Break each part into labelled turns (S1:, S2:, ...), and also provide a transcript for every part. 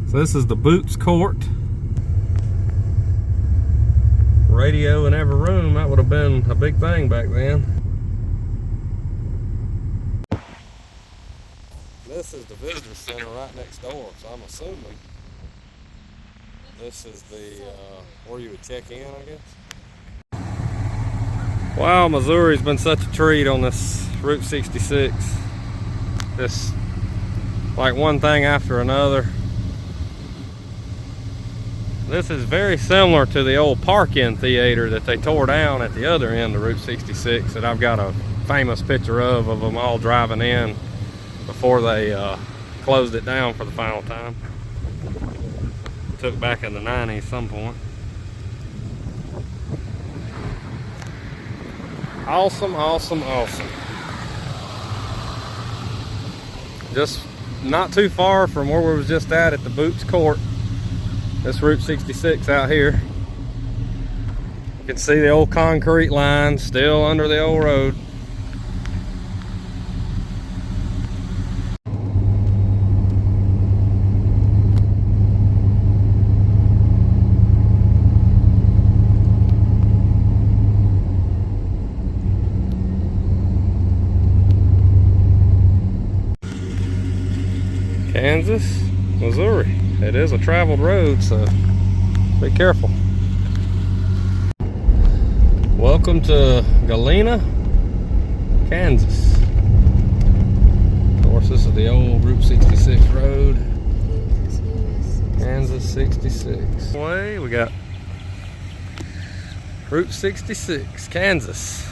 S1: So this is the Boots Court. Radio in every room, that would have been a big thing back then. This is the visitor center right next door, so I'm assuming this is the where you would check in, I guess. Wow, Missouri's been such a treat on this Route 66. Just like one thing after another. This is very similar to the old Park-In Theater that they tore down at the other end of Route 66 that I've got a famous picture of them all driving in before they closed it down for the final time. Took back in the 90s some point. Awesome, awesome, awesome. Just not too far from where we was just at the Boots Court. This Route 66 out here. You can see the old concrete line still under the old road. Kansas, Missouri. It is a traveled road, so be careful. Welcome to Gelina, Kansas. Of course, this is the old Route 66 road. Kansas 66. Way we got Route 66, Kansas.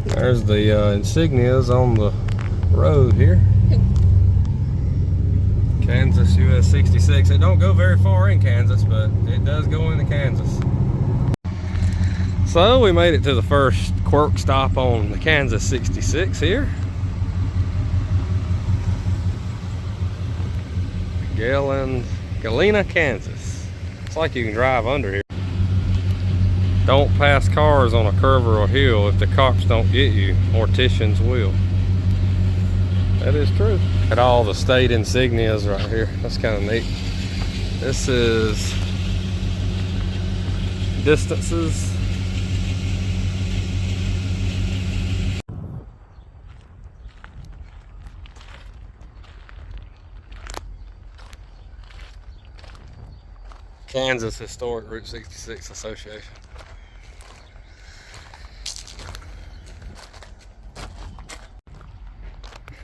S1: There's the insignias on the road here. Kansas US 66. It don't go very far in Kansas, but it does go into Kansas. So we made it to the first quirk stop on the Kansas 66 here. Gelina, Kansas. It's like you can drive under here. Don't pass cars on a curve or a hill. If the cops don't get you, morticians will. That is true. At all the state insignias right here. That's kind of neat. This is distances. Kansas Historic Route 66 Association.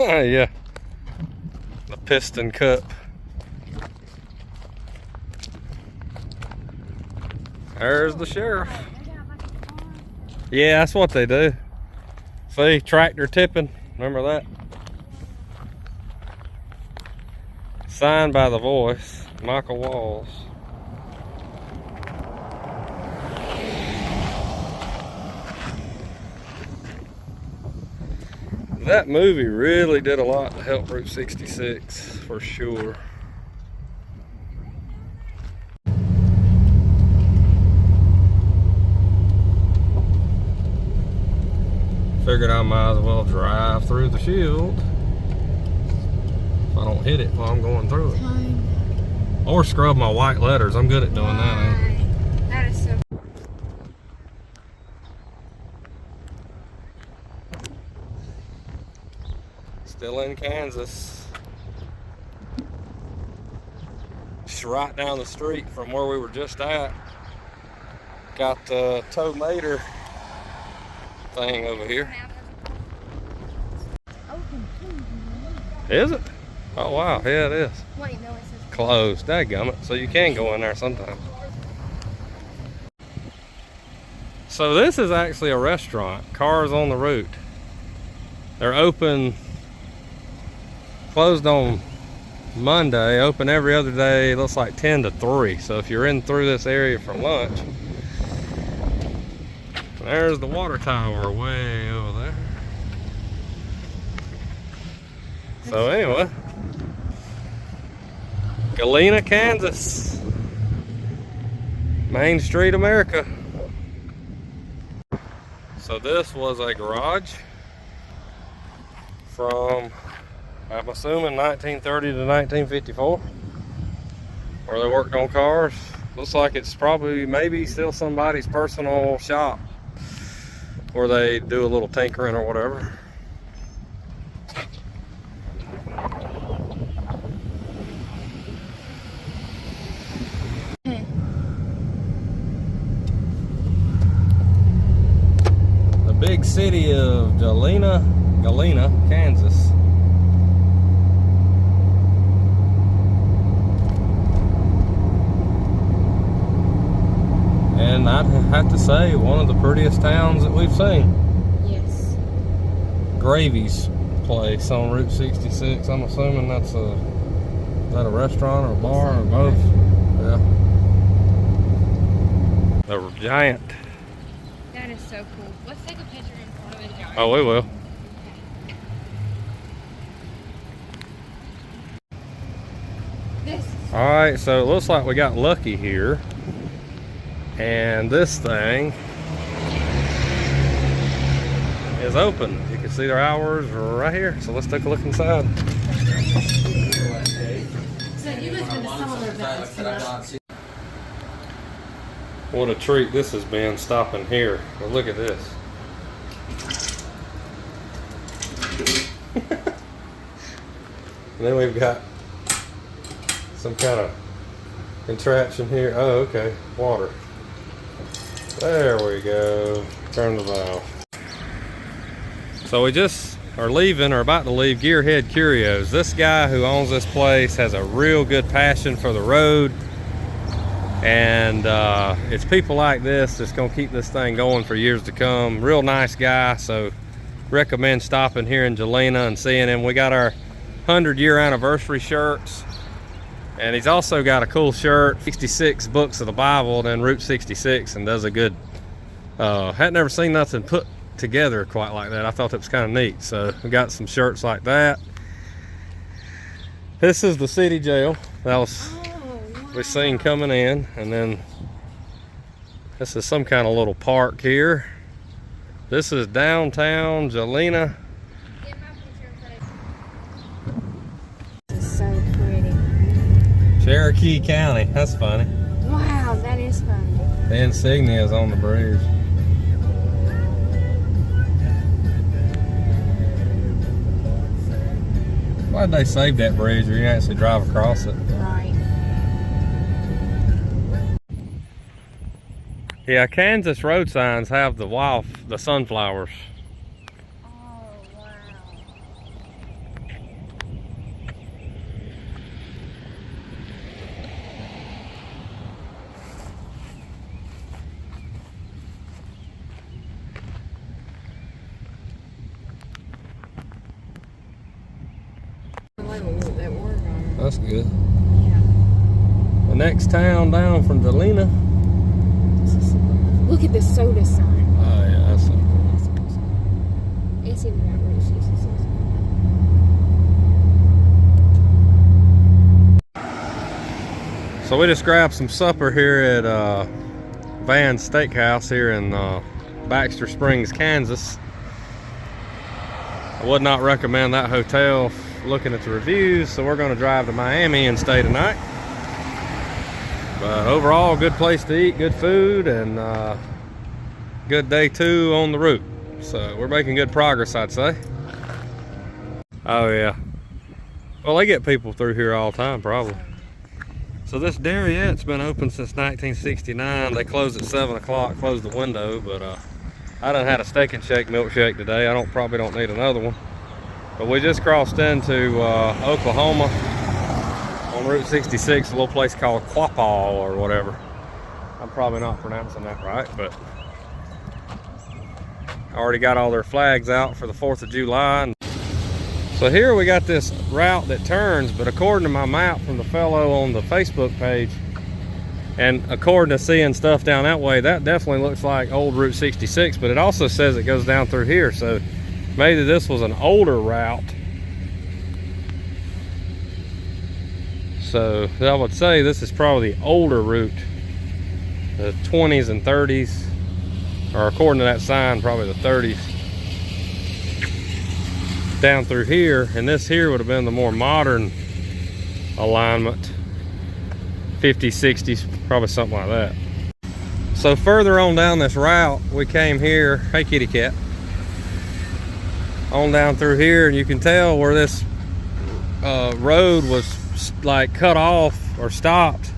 S1: Yeah, the Piston Cup. There's the sheriff. Yeah, that's what they do. See, tractor tipping. Remember that? Signed by the voice, Michael Walls. That movie really did a lot to help Route 66, for sure. Figured I might as well drive through the shield so I don't hit it while I'm going through it. Or scrub my white letters. I'm good at doing that.
S2: That is so.
S1: Still in Kansas. Just right down the street from where we were just at. Got the Tow Mater thing over here. Is it? Oh wow, yeah it is.
S2: Wait, no, it says
S1: Closed, dadgummit. So you can go in there sometimes. So this is actually a restaurant, Cars on the Route. They're open, closed on Monday, open every other day, looks like 10 to 3. So if you're in through this area for lunch, there's the water tower way over there. So anyway, Gelina, Kansas, Main Street, America. So this was a garage. from, I'm assuming, 1930 to 1954, where they worked on cars. Looks like it's probably maybe still somebody's personal shop where they do a little tinkering or whatever. The big city of Gelina, Kansas. And I'd have to say, one of the prettiest towns that we've seen.
S2: Yes.
S1: Gravy's place on Route 66. I'm assuming that's is that a restaurant or a bar or both? Yeah. The giant.
S2: That is so cool. Let's take a picture in front of it.
S1: Oh, we will. All right, so it looks like we got lucky here. And this thing is open. You can see their hours right here. So let's take a look inside.
S2: So you guys been to some of their events tonight?
S1: What a treat this has been stopping here. Well, look at this. And then we've got some kind of contraption here. Oh, okay, water. There we go. Turn the valve. So we just are leaving, or about to leave, Gearhead Curios. This guy who owns this place has a real good passion for the road. And it's people like this that's gonna keep this thing going for years to come. Real nice guy, so recommend stopping here in Gelina and seeing him. We got our 100-year anniversary shirts. And he's also got a cool shirt, 66 books of the Bible, then Route 66, and does a good, had never seen nothing put together quite like that. I thought it was kind of neat. So we got some shirts like that. This is the city jail that was we seen coming in, and then this is some kind of little park here. This is downtown Gelina. Cherokee County, that's funny.
S2: Wow, that is funny.
S1: The insignia is on the bridge. Why'd they save that bridge where you actually drive across it?
S2: Right.
S1: Yeah, Kansas road signs have the sunflowers. That's good.
S2: Yeah.
S1: The next town down from Gelina.
S2: Look at the soda sign.
S1: Oh yeah, that's so cool.
S2: It's even got Route 66.
S1: So we just grabbed some supper here at Van's Steakhouse here in Baxter Springs, Kansas. I would not recommend that hotel looking at the reviews, so we're going to drive to Miami and stay tonight. But overall, good place to eat, good food, and good day 2 on the route. So we're making good progress, I'd say. Oh yeah. Well, they get people through here all the time, probably. So this Dairyette's been open since 1969. They close at 7 o'clock, close the window, but I done had a steak and shake milkshake today. I probably don't need another one. But we just crossed into Oklahoma on Route 66, a little place called Quapaw or whatever. I'm probably not pronouncing that right, but I already got all their flags out for the 4th of July. So here we got this route that turns, but according to my map from the fellow on the Facebook page, and according to seeing stuff down that way, that definitely looks like old Route 66, but it also says it goes down through here. So maybe this was an older route. So I would say this is probably the older route. The 20s and 30s, or according to that sign, probably the 30s. down through here, and this here would have been the more modern alignment, 50s, 60s, probably something like that. So further on down this route, we came here, hey kitty cat, on down through here, and you can tell where this road was like cut off or stopped.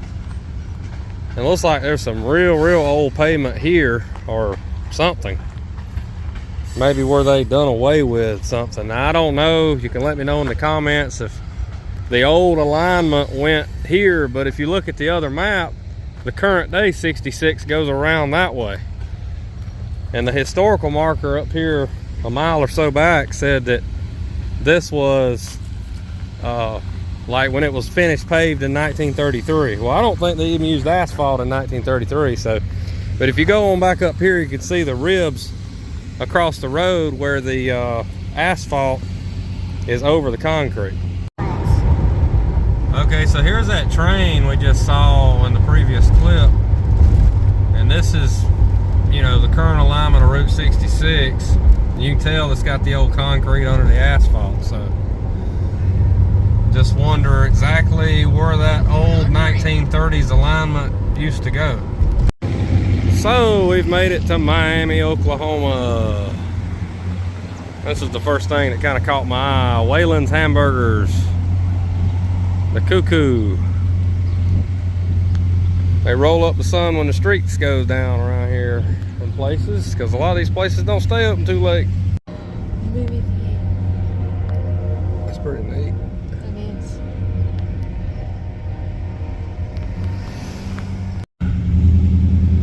S1: It looks like there's some real old pavement here or something. Maybe where they done away with something. Now, I don't know. You can let me know in the comments if the old alignment went here, but if you look at the other map, the current day 66 goes around that way. And the historical marker up here a mile or so back said that this was like when it was finished paved in 1933. Well, I don't think they even used asphalt in 1933. So, but if you go on back up here, you can see the ribs across the road where the asphalt is over the concrete. Okay, so here's that train we just saw in the previous clip, and this is, you know, the current alignment of Route 66. You can tell it's got the old concrete under the asphalt, so just wonder exactly where that old 1930s alignment used to go. So we've made it to Miami, Oklahoma. This is the first thing that kind of caught my eye. Wayland's Hamburgers. The Cuckoo. They roll up the sun when the streets goes down around here in places, because a lot of these places don't stay open too late. That's pretty neat.
S2: It is.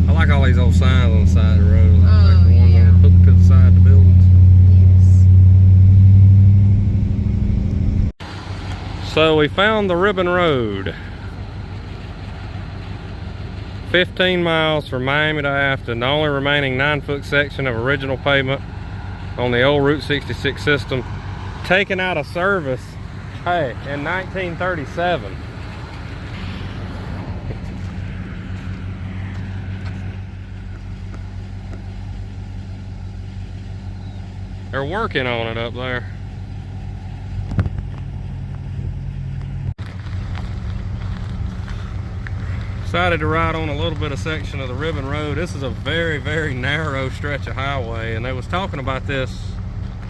S1: I like all these old signs on the side of the road. Like
S2: Oh,
S1: the ones
S2: yeah.
S1: put to the side of the buildings.
S2: Yes.
S1: So we found the Ribbon Road. 15 miles from Miami to Afton, the only remaining 9-foot section of original pavement on the old Route 66 system, taken out of service, hey, in 1937. They're working on it up there. Decided to ride on a little bit of section of the Ribbon Road. This is a very narrow stretch of highway, and they was talking about this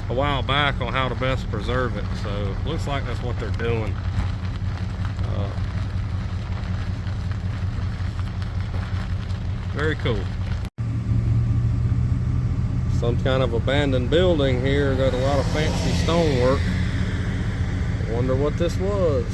S1: a while back on how to best preserve it. So looks like that's what they're doing. Very cool. Some kind of abandoned building here. Got a lot of fancy stonework. I wonder what this was.